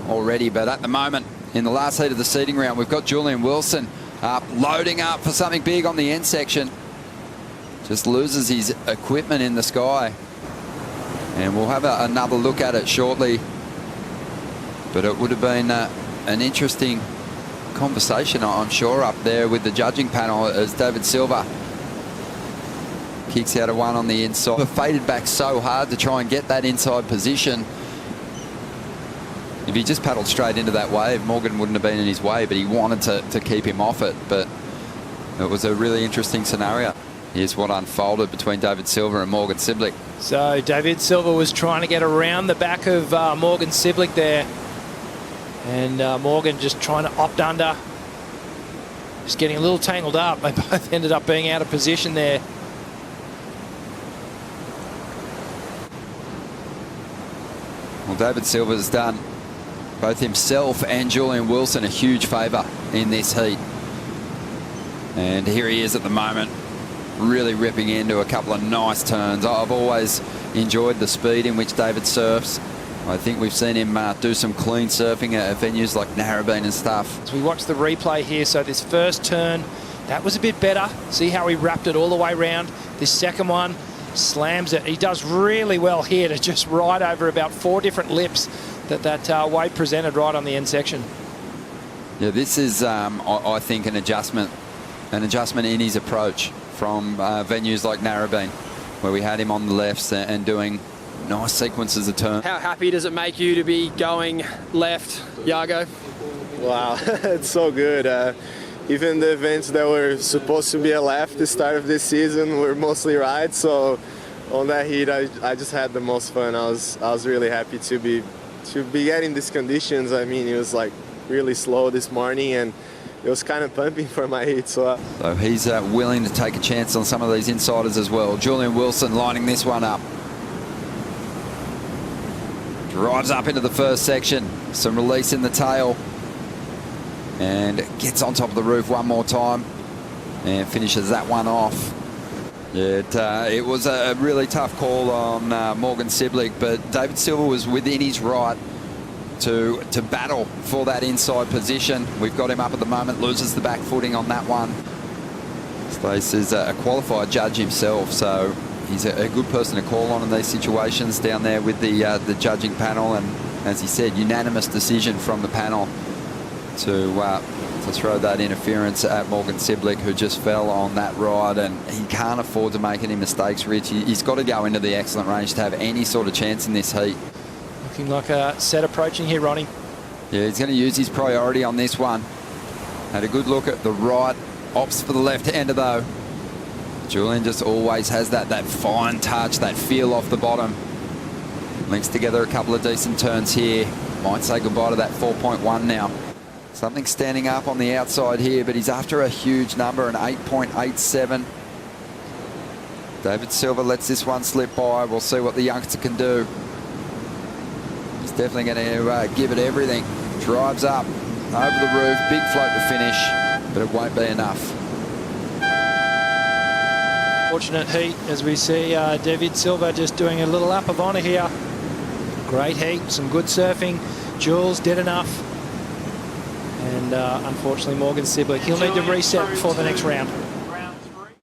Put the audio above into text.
already. But at the moment, in the last heat of the seeding round, we've got Julian Wilson loading up for something big on the end section. Just loses his equipment in the sky. And we'll have another look at it shortly. But it would have been an interesting conversation, I'm sure, up there with the judging panel as Deivid Silva kicks out of one on the inside. But faded back so hard to try and get that inside position. If he just paddled straight into that wave, Morgan wouldn't have been in his way, but he wanted to keep him off it. But it was a really interesting scenario. Here's what unfolded between Deivid Silva and Morgan Cibilic. So Deivid Silva was trying to get around the back of Morgan Cibilic there. And Morgan just trying to opt under. Just getting a little tangled up. They both ended up being out of position there. Well, Deivid Silva's done both himself and Julian Wilson a huge favour in this heat. And here he is at the moment, really ripping into a couple of nice turns. I've always enjoyed the speed in which Deivid surfs. I think we've seen him do some clean surfing at venues like Narrabeen and stuff. As we watch the replay here, so this first turn, that was a bit better. See how he wrapped it all the way around. This second one, slams it. He does really well here to just ride over about 4 different lips that wave presented right on the end section. Yeah, this is, I think, an adjustment in his approach from venues like Narrabeen, where we had him on the lefts and doing nice sequences of turn. How happy does it make you to be going left, Yago? Wow, it's so good. Even the events that were supposed to be a left at the start of this season were mostly right. So on that heat, I just had the most fun. I was really happy to be getting these conditions. I mean, it was like really slow this morning, and it was kind of pumping for my heat. So he's willing to take a chance on some of these insiders as well. Julian Wilson lining this one up. Drives up into the first section. Some release in the tail. And gets on top of the roof one more time. And finishes that one off. It was a really tough call on Morgan Cibilic, but Deivid Silva was within his right to battle for that inside position. We've got him up at the moment, loses the back footing on that one. Stace is a qualified judge himself, so he's a good person to call on in these situations down there with the judging panel. And as he said, unanimous decision from the panel to throw that interference at Morgan Cibilic, who just fell on that ride, and he can't afford to make any mistakes, Rich. He's got to go into the excellent range to have any sort of chance in this heat. Looking like a set approaching here, Ronnie. Yeah, he's going to use his priority on this one. Had a good look at the right, opts for the left-hander though. Julian just always has that fine touch, that feel off the bottom. Links together a couple of decent turns here. Might say goodbye to that 4.1 now. Something standing up on the outside here, but he's after a huge number, an 8.87. Deivid Silva lets this one slip by. We'll see what the youngster can do. He's definitely going to give it everything. Drives up over the roof, big float to finish, but it won't be enough. Fortunate heat as we see Deivid Silva just doing a little lap of honour here. Great heat, some good surfing. Jules did enough. And unfortunately, Morgan Cibilic, he'll need to reset before the next round.